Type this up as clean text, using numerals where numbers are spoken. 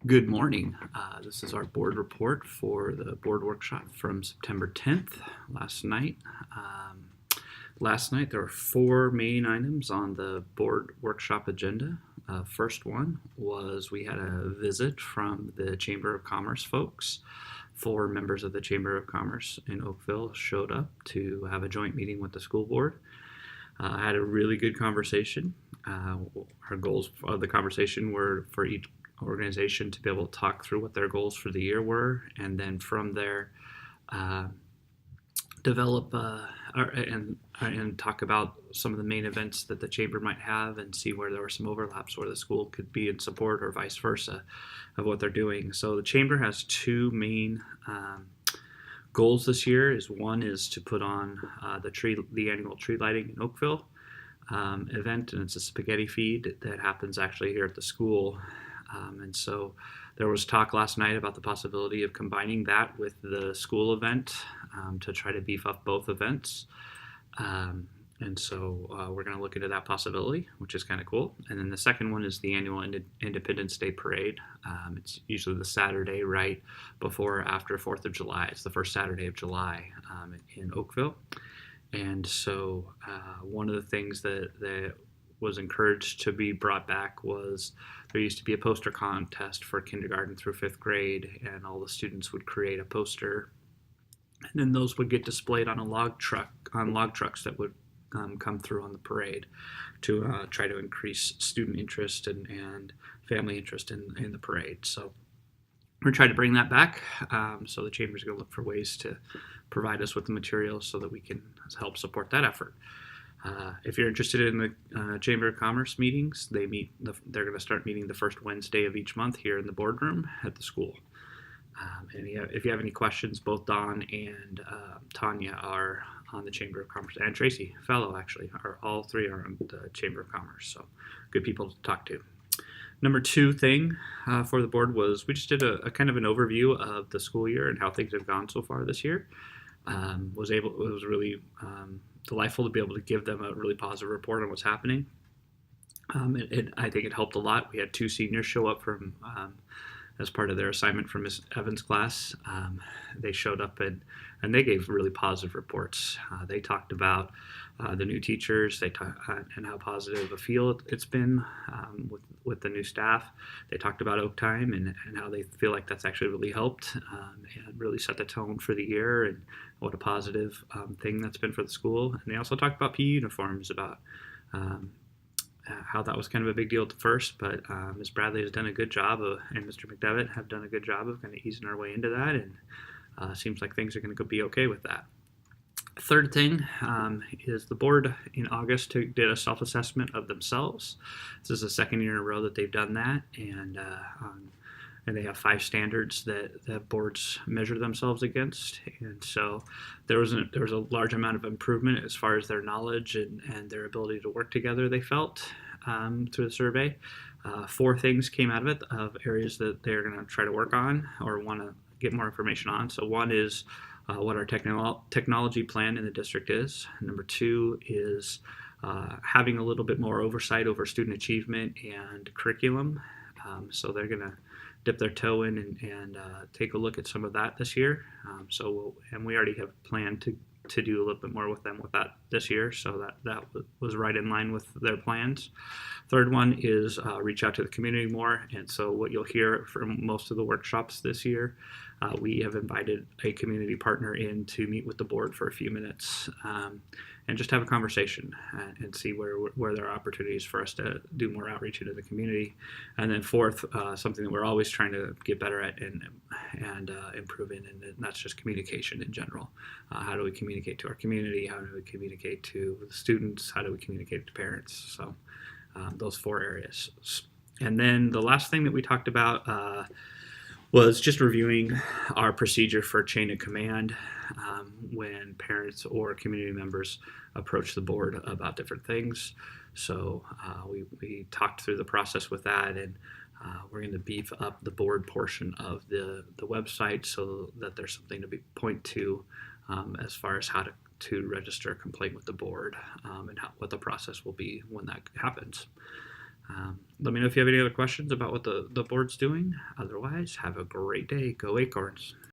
Good morning. This is our board report for the board workshop from September 10th, last night. Um, Last night there were four main items on the board workshop agenda. First one was we had a visit from the Chamber of Commerce folks. Four members of the Chamber of Commerce in Oakville showed up to have a joint meeting with the school board. I had a really good conversation. Our goals of the conversation were for each organization to be able to talk through what their goals for the year were, and then from there, uh, develop and talk about some of the main events that the chamber might have, and see where there were some overlaps where the school could be in support or vice versa of what they're doing. So the chamber has two main goals this year. One is to put on the annual tree lighting in Oakville event, and it's a spaghetti feed that happens actually here at the school. And so there was talk last night about the possibility of combining that with the school event to try to beef up both events. And so we're going to look into that possibility, which is kind of cool. And then the second one is the annual Independence Day Parade. It's usually the Saturday right before or after 4th of July. It's the first Saturday of July in Oakville. And so one of the things that was encouraged to be brought back was there used to be a poster contest for kindergarten through fifth grade, and all the students would create a poster, and then those would get displayed on log trucks that would come through on the parade to try to increase student interest and family interest in the parade. So we're trying to bring that back. So the chamber's going to look for ways to provide us with the materials so that we can help support that effort. If you're interested in the Chamber of Commerce meetings, they're going to start meeting the first Wednesday of each month here in the boardroom at the school. And if you have any questions, both Don and Tanya are on the Chamber of Commerce, and Tracy Fellow actually all three are on the Chamber of Commerce. So good people to talk to. Number two thing for the board was we just did a kind of an overview of the school year and how things have gone so far this year. It was really delightful to be able to give them a really positive report on what's happening. I think it helped a lot. We had two seniors show up from as part of their assignment from Miss Evans' class. They showed up and they gave really positive reports. They talked about the new teachers, and how positive a feel it's been with the new staff. They talked about Oak Time and how they feel like that's actually really helped and really set the tone for the year, and what a positive thing that's been for the school. And they also talked about PE uniforms, about how that was kind of a big deal at first, but Ms. Bradley has done a good job and Mr. McDevitt have done a good job of kind of easing our way into that, and seems like things are going to be okay with that. Third thing is the board in August did a self-assessment of themselves. This is the second year in a row that they've done that, and they have 5 standards that boards measure themselves against. And so there was a large amount of improvement as far as their knowledge and their ability to work together, they felt, through the survey. 4 things came out of it, of areas that they're going to try to work on or want to get more information on. So one is what our technology plan in the district is. Number 2 is having a little bit more oversight over student achievement and curriculum. So they're going to dip their toe in and take a look at some of that this year. And we already have planned to do a little bit more with them with that this year, so that was right in line with their plans. Third one is reach out to the community more, and so what you'll hear from most of the workshops this year, we have invited a community partner in to meet with the board for a few minutes and just have a conversation and see where there are opportunities for us to do more outreach into the community. And then fourth, something that we're always trying to get better at and improve in, and that's just communication in general. How do we communicate to our community? How do we communicate to the students? How do we communicate to parents? So those 4 areas. And then the last thing that we talked about was just reviewing our procedure for chain of command when parents or community members approach the board about different things. So we talked through the process with that, and we're going to beef up the board portion of the website so that there's something to point to as far as how to register a complaint with the board and what the process will be when that happens. Let me know if you have any other questions about what the board's doing. Otherwise, have a great day. Go Acorns.